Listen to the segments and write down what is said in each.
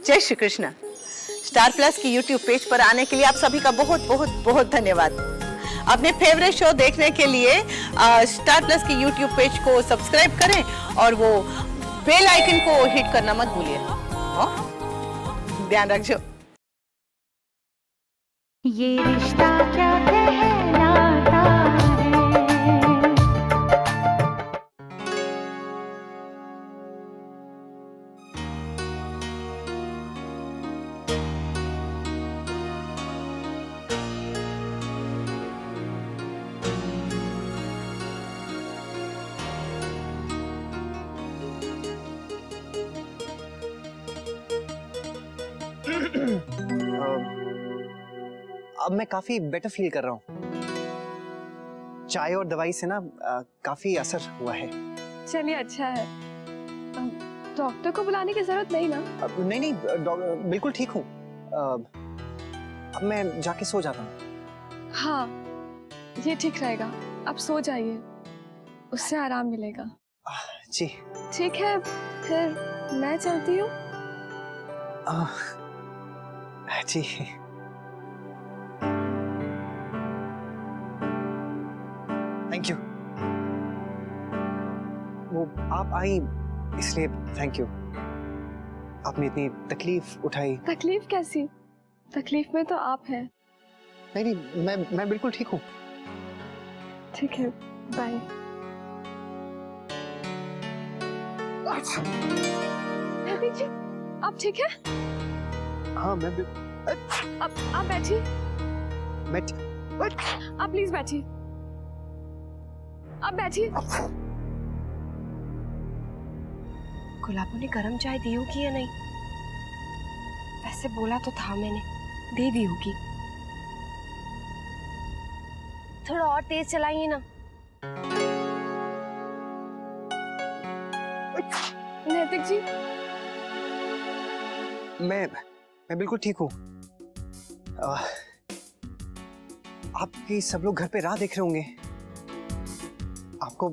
जय Shri Krishna. Star plus की YouTube page पर आने के लिए आप सभी का बहुत बहुत बहुत धन्यवाद। अपने फेवरेट शो देखने के लिए स्टार प्लस की यूट्यूब पेज को सब्सक्राइब करें और वो बेल आइकन को हिट करना मत भूलिए। ध्यान रखिए। ये रिश्ता क्या कहलाता है। अब मैं काफी बेटर फील कर रहा हूँ। चाय और दवाई से ना काफी असर हुआ है। चलिए अच्छा है। डॉक्टर को बुलाने की जरूरत नहीं ना? नहीं बिल्कुल ठीक हूँ। अब मैं जाके सो जाता हूँ। हाँ ये ठीक रहेगा, आप सो जाइए, उससे आराम मिलेगा। जी ठीक है फिर मैं चलती हूँ। जी थैंक यू। वो आप आई इसलिए थैंक यू। आपने इतनी तकलीफ उठाई। तकलीफ कैसी? तकलीफ में तो आप हैं। नहीं मैं बिल्कुल ठीक हूँ। ठीक है बाय। जी आप ठीक है? हाँ मैं आप बैठिए। मैं आप प्लीज बैठिए। आप बैठिए। गुलाबों ने गरम चाय दी होगी या नहीं? वैसे बोला तो था मैंने, दे दी होगी। थोड़ा और तेज चलाइए ना। नैतिक जी मैं बिल्कुल ठीक हूँ। आपकी सब लोग घर पे राह देख रहे होंगे। आपको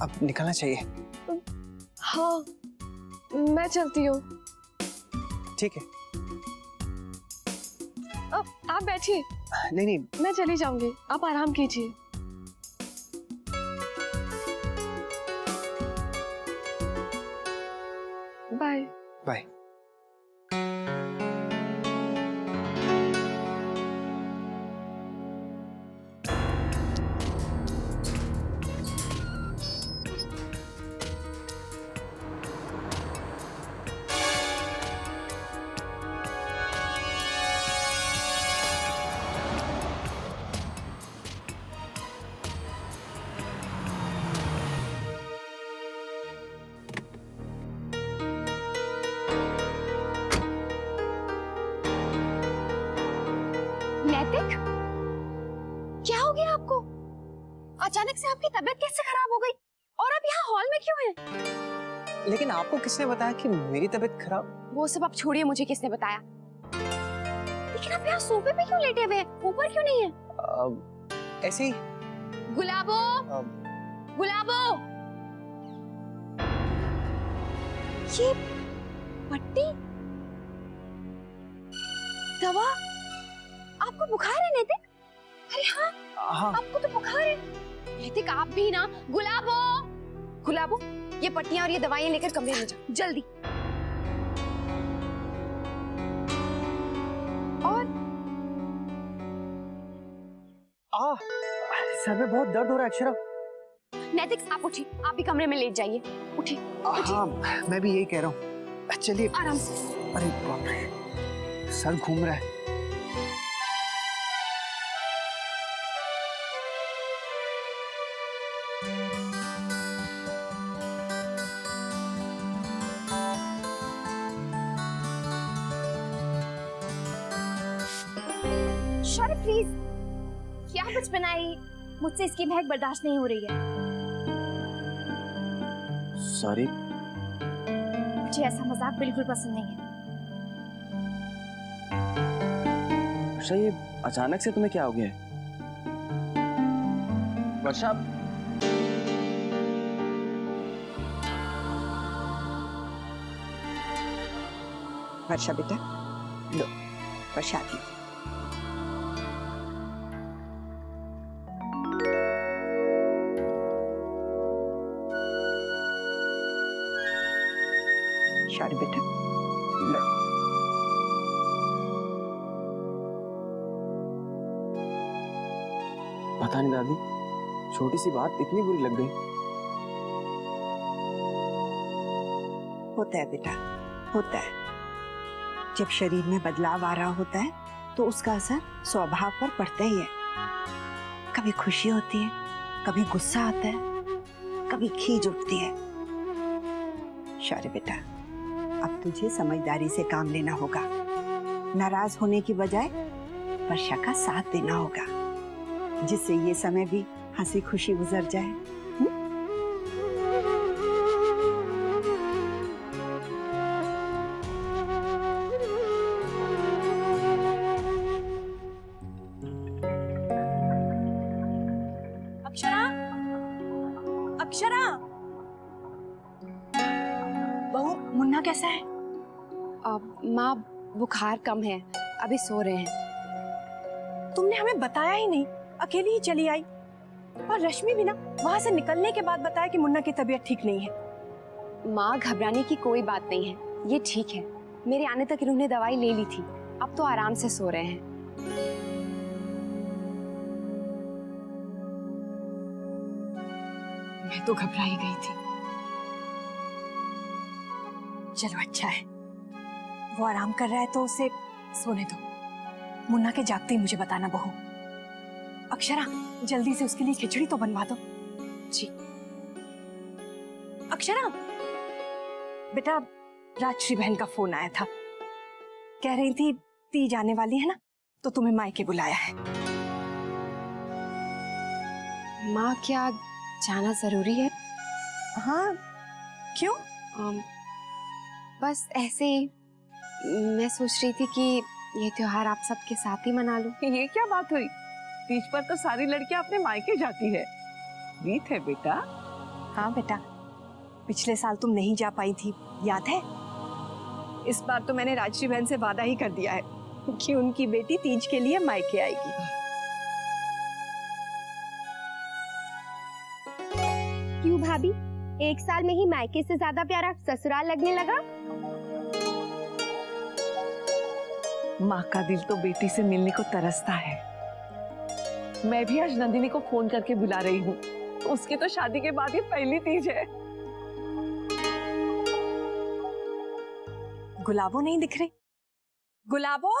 अब निकलना चाहिए। हाँ मैं चलती हूँ। ठीक है। आप बैठिए। नहीं मैं चली जाऊंगी, आप आराम कीजिए। Bye bye. नैतिक क्या हो गया आपको? अचानक से आपकी तबीयत कैसे खराब हो गई? और आप यहाँ हॉल में क्यों हैं? लेकिन आपको किसने बताया कि मेरी तबीयत खराब? वो सब आप छोड़िए, मुझे किसने बताया। लेकिन आप यहाँ सोफे पे क्यों लेटे हुए हैं? ऊपर क्यों नहीं है? ऐसे ही। गुलाबो गुलाबो, ये पट्टी, दवा, आपको बुखार है नैतिक? अरे हाँ हाँ आपको तो बुखार है। नैतिक आप भी ना। गुलाबो गुलाबो, ये पट्टियां और ये दवाइयां लेकर कमरे में जाओ जल्दी। और सर में बहुत दर्द हो रहा है अक्षरा। नैतिक आप उठिए, आप भी कमरे में लेट जाइए। उठिए हाँ मैं भी यही कह रहा हूँ। चलिए आराम से। अरे बाप रे, सर घूम रहा है। शौर्य प्लीज, क्या बचपना है, मुझसे इसकी बहक बर्दाश्त नहीं हो रही है। सॉरी। मुझे ऐसा मजाक बिल्कुल पसंद नहीं है। वर्षा, ये अचानक से तुम्हें क्या हो गया है? वर्षा, वर्षा बेटा, लो प्रसाद लो। शौर्य बेटा, लो। पता नहीं दादी, छोटी सी बात इतनी बुरी लग गई। होता है बेटा, होता है। जब शरीर में बदलाव आ रहा होता है तो उसका असर स्वभाव पर पड़ता ही है। कभी खुशी होती है, कभी गुस्सा आता है, कभी खीज उठती है। शौर्य बेटा, अब तुझे समझदारी से काम लेना होगा। नाराज होने की बजाय वर्षा का साथ देना होगा, जिससे ये समय भी हंसी खुशी गुजर जाए। अक्षरा, अक्षरा, बहू, मुन्ना कैसा है? माँ बुखार कम है, अभी सो रहे हैं। तुमने हमें बताया ही नहीं, अकेली ही चली आई। और रश्मि भी ना वहां से निकलने के बाद बताया कि मुन्ना की तबीयत ठीक नहीं है। माँ घबराने की कोई बात नहीं है, ये ठीक है। मेरे आने तक इन्होंने दवाई ले ली थी, अब तो आराम से सो रहे हैं। मैं तो घबरा ही गई थी। चलो अच्छा है, वो आराम कर रहा है तो उसे सोने दो। मुन्ना के जागते ही मुझे बताना बहू। अक्षरा, जल्दी से उसके लिए खिचड़ी तो बनवा दो। जी। अक्षरा बेटा, राजश्री बहन का फोन आया था, कह रही थी तीज आने वाली है ना, तो तुम्हें मायके बुलाया है। माँ क्या जाना जरूरी है? हाँ, क्यों? बस ऐसे ही मैं सोच रही थी कि ये त्योहार आप सबके साथ ही मना लूं। ये क्या बात हुई? तीज पर तो सारी लड़कियां अपने मायके जाती है, रीत है बेटा। हाँ बेटा, पिछले साल तुम नहीं जा पाई थी, याद है? इस बार तो मैंने राजश्री बहन से वादा ही कर दिया है कि उनकी बेटी तीज के लिए मायके आएगी। क्यों भाभी, एक साल में ही मायके से ज्यादा प्यारा ससुराल लगने लगा? माँ का दिल तो बेटी से मिलने को तरसता है। मैं भी आज नंदिनी को फोन करके बुला रही हूँ, उसकी तो शादी के बाद ही पहली तीज है। गुलाबो नहीं दिख रही? गुलाबो,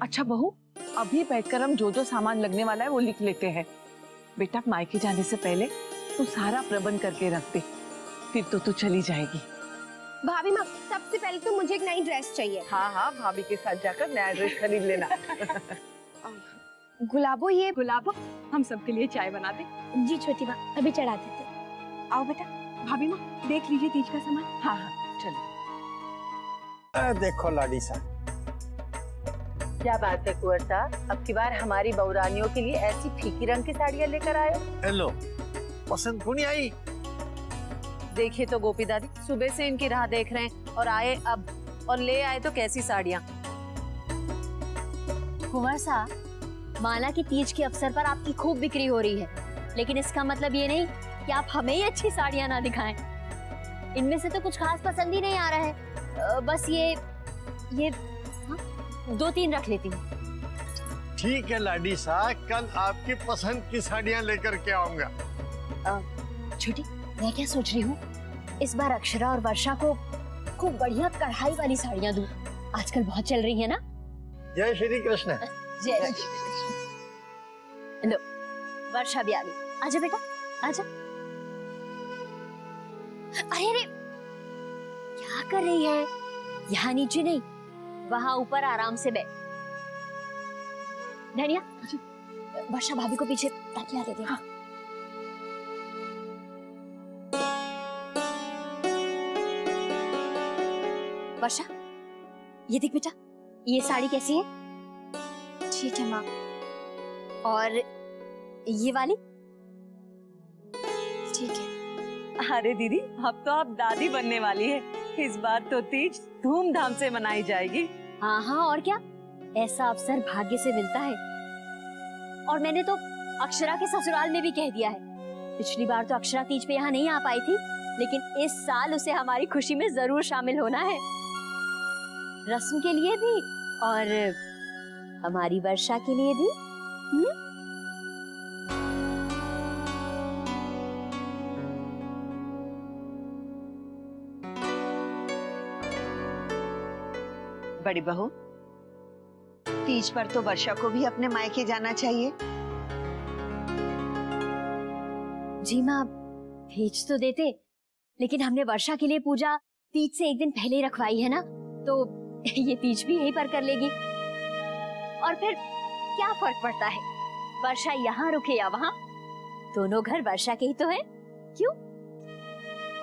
अच्छा बहू, अभी बैठकर हम जो जो सामान लगने वाला है वो लिख लेते हैं। बेटा, मायके जाने से पहले तू सारा प्रबंध करके रख दे, फिर तो तू चली जाएगी। भाभी माँ, सबसे पहले तो मुझे एक नई ड्रेस चाहिए। हाँ हाँ, भाभी के साथ जाकर नया ड्रेस खरीद लेना। गुलाबो, ये गुलाबो, हम सबके लिए चाय बना दे। जी छोटी माँ, अभी चढ़ा देते। आओ बेटा, भाभी माँ देख लीजिए तीज का सामान। हाँ हाँ, चलो। देखो लाडी साहब, क्या बात है कुंवर साहब, अब की बार हमारी बहुरानियों के लिए ऐसी फीकी रंग की साड़ियाँ लेकर आए हो? हेलो, पसंद क्यों नहीं आई? देखिए तो गोपी दादी, सुबह से इनकी राह देख रहे हैं और आए अब, और ले आए तो कैसी साड़ियाँ। कुंवर साहब, माला की तीज के अवसर पर आपकी खूब बिक्री हो रही है, लेकिन इसका मतलब ये नहीं कि आप हमें ही अच्छी साड़ियाँ ना दिखाएं। इनमें से तो कुछ खास पसंद ही नहीं आ रहा है। बस ये हाँ, 2-3 रख लेती हूँ। ठीक है लाडी साहब, कल आपकी पसंद की साड़ियाँ लेकर के आऊंगा। छोटी, मैं क्या सोच रही हूँ, इस बार अक्षरा और वर्षा को खूब बढ़िया कढ़ाई वाली साड़ियाँ दूँ, आजकल बहुत चल रही है ना। जय श्री कृष्ण। जय श्री कृष्ण। लो, वर्षा भी आ गई। आजा बेटा, आजा। अरे अरे, क्या कर रही है? यहाँ नीचे नहीं, वहाँ ऊपर आराम से बैठ। धनिया, वर्षा भाभी को पीछे तकिया दे दे। हाँ। वर्षा, ये देख बेटा, ये साड़ी कैसी है? ठीक है माँ। और ये वाली। ठीक है। अरे दीदी, अब तो आप दादी बनने वाली है। इस बार तो तीज धूमधाम से मनाई जाएगी। हाँ हाँ, और क्या, ऐसा अवसर भाग्य से मिलता है। और मैंने तो अक्षरा के ससुराल में भी कह दिया है। पिछली बार तो अक्षरा तीज पे यहाँ नहीं आ पाई थी, लेकिन इस साल उसे हमारी खुशी में जरूर शामिल होना है, रस्म के लिए भी और हमारी वर्षा के लिए भी। बड़ी बहू, तीज पर तो वर्षा को भी अपने मायके जाना चाहिए। जी माँ, भेज तो देते, लेकिन हमने वर्षा के लिए पूजा तीज से एक दिन पहले रखवाई है ना, तो ये तीज भी यहीं पर कर लेगी। और फिर क्या फर्क पड़ता है, वर्षा यहाँ रुके या वहाँ, दोनों घर वर्षा के ही तो हैं, क्यों?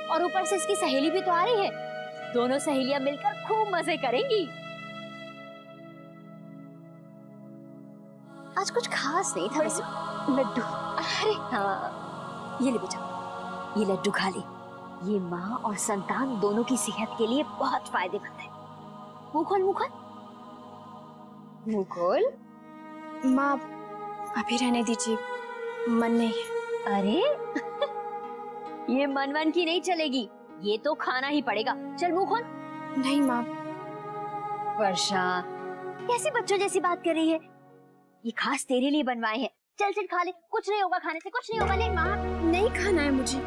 और ऊपर से इसकी सहेली भी तो आ रही है, दोनों सहेलियां मिलकर खूब मजे करेंगी। आज कुछ खास नहीं था वैसे। लड्डू, अरे हाँ, ये ले बेटा, ये लड्डू खा ले। ये माँ और संतान दोनों की सेहत के लिए बहुत फायदेमंद है। मुंह खोल, मुंह खोल, मुंह खोल। माँ, अभी रहने दीजिए, मन नहीं है। अरे ये मन की नहीं चलेगी, ये तो खाना ही पड़ेगा। चल मुंह खोल। नहीं माँ। वर्षा, कैसे बच्चों जैसी बात कर रही है? ये खास तेरे लिए बनवाए हैं, चल चल खा ले, कुछ नहीं होगा खाने से, कुछ नहीं होगा। ले माँ, नहीं खाना है मुझे।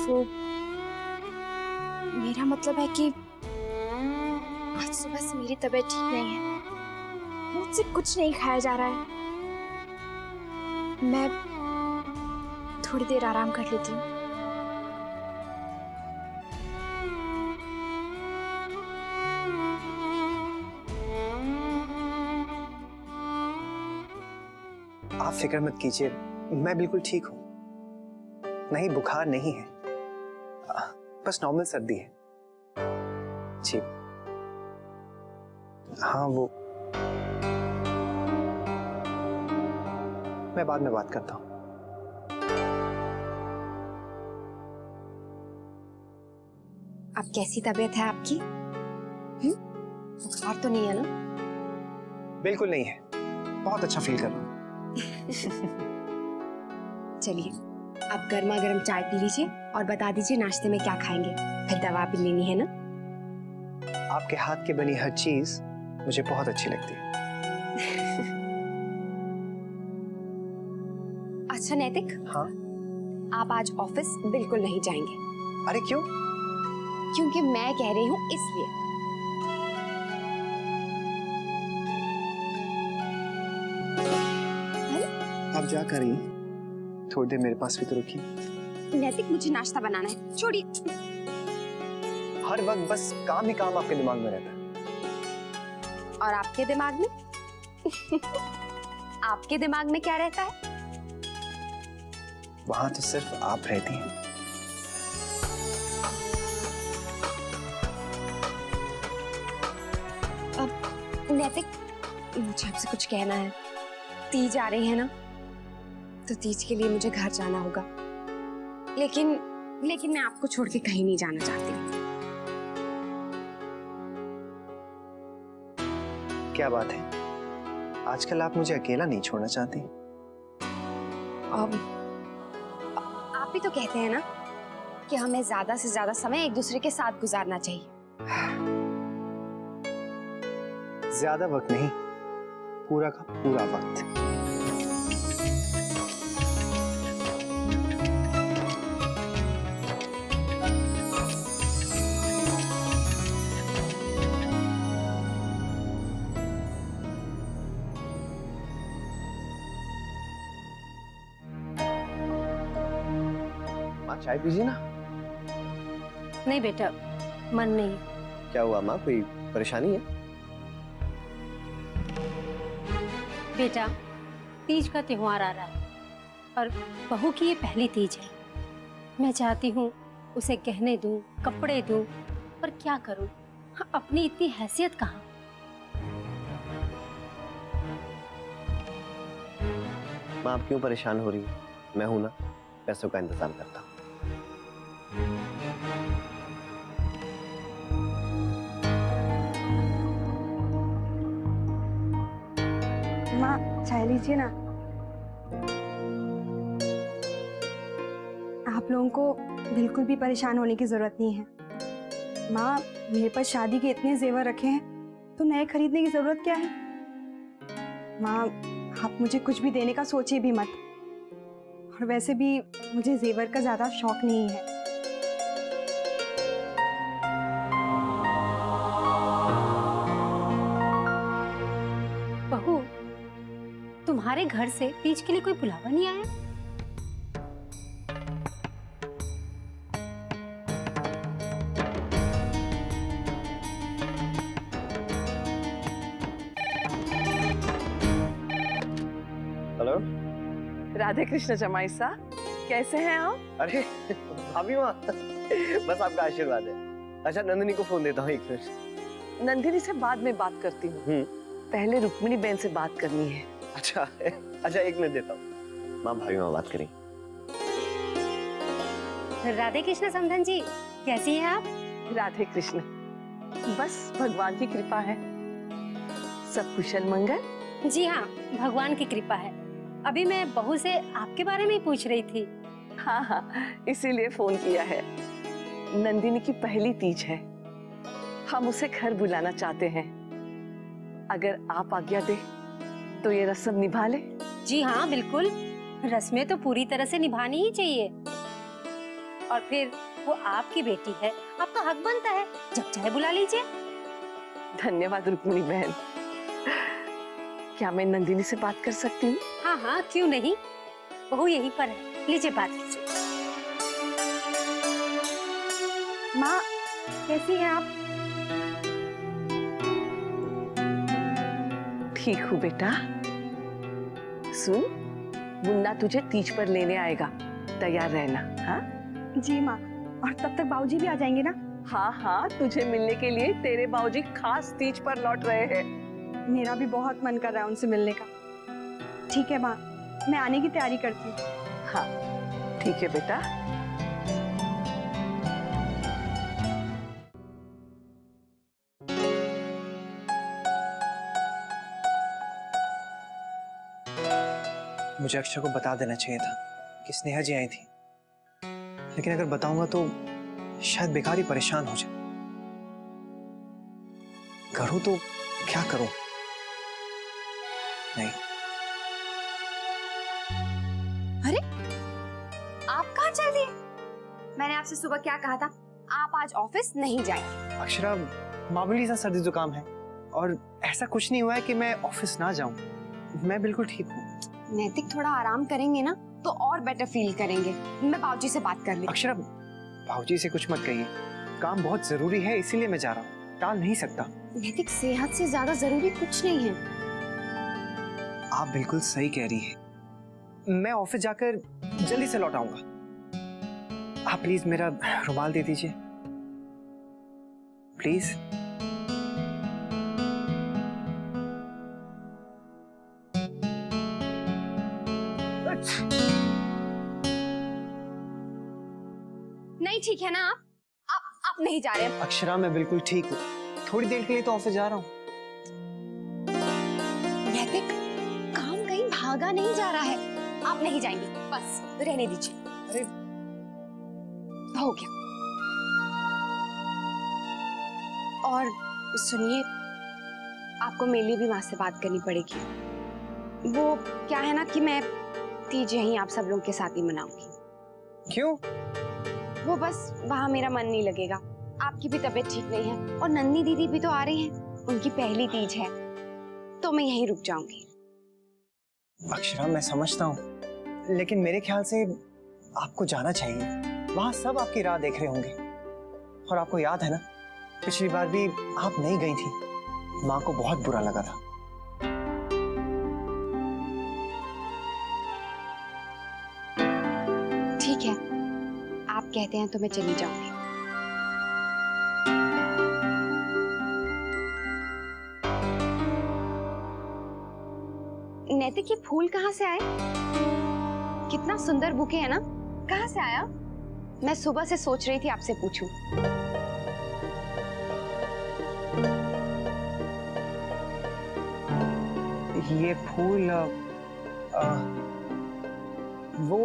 वो मेरा मतलब है कि आज सुबह से मेरी तबीयत ठीक नहीं है, मुझसे कुछ नहीं खाया जा रहा है। मैं थोड़ी देर आराम कर लेती हूँ। आप फिक्र मत कीजिए, मैं बिल्कुल ठीक हूँ। नहीं, बुखार नहीं है, बस नॉर्मल सर्दी है जी। हाँ, वो मैं बाद में बात करता हूँ। अब कैसी तबीयत है आपकी? बुखार तो नहीं है ना? बिल्कुल नहीं है, बहुत अच्छा फील कर रहा हूँ। चलिए, आप गर्मा गर्म चाय पी लीजिए और बता दीजिए नाश्ते में क्या खाएंगे, फिर दवा भी लेनी है ना। आपके हाथ की बनी हर चीज मुझे बहुत अच्छी लगती है। अच्छा नैतिक, हाँ? आप आज ऑफिस बिल्कुल नहीं जाएंगे। अरे क्यों? क्योंकि मैं कह रही हूँ इसलिए। आप जा कर रही हैं? थोड़ी देर मेरे पास भी तो रुकिए। नैतिक, मुझे नाश्ता बनाना है, छोड़िए। हर वक्त बस काम ही काम आपके दिमाग में रहता है। और आपके दिमाग में? आपके दिमाग में क्या रहता है? वहां तो सिर्फ आप रहती हैं। नैतिक, मुझे आपसे कुछ कहना है। तीज आ रही है ना, तो तीज के लिए मुझे घर जाना होगा, लेकिन मैं आपको छोड़ के कहीं नहीं जाना चाहती। क्या बात है, आजकल आप मुझे अकेला नहीं छोड़ना चाहती? आप भी तो कहते हैं ना कि हमें ज्यादा से ज्यादा समय एक दूसरे के साथ गुजारना चाहिए। ज्यादा वक्त नहीं, पूरा का पूरा वक्त। माँ चाय पीजिए ना। नहीं बेटा, मन नहीं। क्या हुआ माँ, कोई परेशानी है? बेटा, तीज का त्योहार आ रहा है और बहू की ये पहली तीज है। मैं चाहती हूँ उसे गहने दूँ, कपड़े दूँ, पर क्या करूँ, अपनी इतनी हैसियत कहाँ। माँ आप क्यों परेशान हो रही है? मैं हूं ना, पैसों का इंतजाम करता हूँ। माँ चाय लीजिए ना। आप लोगों को बिल्कुल भी परेशान होने की जरूरत नहीं है। माँ, मेरे पास शादी के इतने जेवर रखे हैं तो नए खरीदने की जरूरत क्या है। माँ, आप मुझे कुछ भी देने का सोचिए भी मत। और वैसे भी मुझे जेवर का ज्यादा शौक नहीं है। बहू, तुम्हारे घर से तीज के लिए कोई बुलावा नहीं आया? हेलो, राधे कृष्ण जमाई सा, कैसे हैं आप? अरे अभी माँ, बस आपका आशीर्वाद है। अच्छा नंदिनी को फोन देता हूँ, एक मिनट। नंदिनी से बाद में बात करती हूँ, पहले रुक्मिणी बहन से बात करनी है। अच्छा अच्छा, एक मिनट देता हूँ। माँ भाभी माँ बात करें। राधे कृष्ण समधन जी, कैसी हैं आप? राधे कृष्ण, बस भगवान की कृपा है, सब कुशल मंगल। जी हाँ, भगवान की कृपा है। अभी मैं बहू से आपके बारे में ही पूछ रही थी। हाँ हाँ, इसीलिए फोन किया है। नंदिनी की पहली तीज है, हम उसे घर बुलाना चाहते हैं। अगर आप आज्ञा दे तो ये रस्म निभा ले। जी हाँ बिल्कुल, रस्में तो पूरी तरह से निभानी ही चाहिए। और फिर वो आपकी बेटी है, आपका हक बनता है, जब चाहे बुला लीजिए। धन्यवाद रुक्मिणी बहन। क्या मैं नंदिनी से बात कर सकती हूँ? हाँ हाँ, क्यों नहीं, बहू यहीं पर है, लीजिए बात कीजिए। माँ, कैसी हैं आप? ठीक हूँ बेटा। सुन, मुन्ना तुझे तीज पर लेने आएगा, तैयार रहना। हाँ जी माँ, और तब तक बाबूजी भी आ जाएंगे ना? हाँ हाँ, तुझे मिलने के लिए तेरे बाबूजी खास तीज पर लौट रहे हैं। मेरा भी बहुत मन कर रहा है उनसे मिलने का। ठीक है माँ, मैं आने की तैयारी करती हूँ। हाँ ठीक है बेटा। मुझे अक्षय को बता देना चाहिए था कि स्नेहा जी आई थी, लेकिन अगर बताऊंगा तो शायद बेकार ही परेशान हो जाए। करूं तो क्या करूं? नहीं। अरे, आप कहाँ चल दिए? मैंने आपसे सुबह क्या कहा था? आप आज ऑफिस नहीं जाएंगे। अक्षरा, मामूली सा सर्दी जुकाम है और ऐसा कुछ नहीं हुआ है कि मैं ऑफिस ना जाऊं। मैं बिल्कुल ठीक हूँ। नैतिक थोड़ा आराम करेंगे ना तो और बेटर फील करेंगे। मैं बाबूजी से बात कर ली। अक्षरा, बाबूजी से कुछ मत कहिए, काम बहुत जरूरी है इसीलिए मैं जा रहा हूँ, टाल नहीं सकता। नैतिक, सेहत से ज्यादा जरूरी कुछ नहीं है। आप बिल्कुल सही कह रही है। मैं ऑफिस जाकर जल्दी से लौट आऊंगा। आप प्लीज मेरा रुमाल दे दीजिए, प्लीज। नहीं ठीक है ना? आप नहीं जा रहे? अक्षरा, मैं बिल्कुल ठीक हूँ, थोड़ी देर के लिए तो ऑफिस जा रहा हूँ। नैतिक, काम कहीं भागा नहीं जा रहा है। आप नहीं जाएंगे, बस रहने दीजिए। अरे हो गया। और सुनिए, आपको मेरे लिए भी माँ से बात करनी पड़ेगी। वो क्या है ना कि मैं तीज यहीं आप सब लोगों के साथ ही मनाऊंगी। क्यों? वो बस वहाँ मेरा मन नहीं लगेगा। आपकी भी तबीयत ठीक नहीं है और नन्नी दीदी भी तो आ रही हैं, उनकी पहली तीज है, तो मैं यहीं रुक जाऊंगी। अक्षरा, मैं समझता हूँ, लेकिन मेरे ख्याल से आपको जाना चाहिए। वहां सब आपकी राह देख रहे होंगे। और आपको याद है ना, पिछली बार भी आप नहीं गई थी, माँ को बहुत बुरा लगा था। कहते हैं तो मैं चली जाऊंगी। नैतिक, ये फूल कहाँ से आए? कितना सुंदर बुके है ना? कहाँ से आया? मैं सुबह से सोच रही थी आपसे पूछूं। ये फूल वो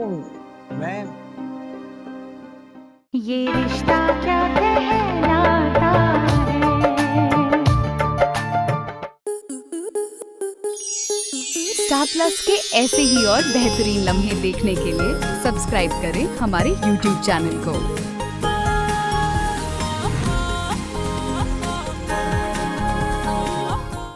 मैं ये रिश्ता क्या कहलाता है। स्टार प्लस के ऐसे ही और बेहतरीन लम्हे देखने के लिए सब्सक्राइब करें हमारे YouTube चैनल को।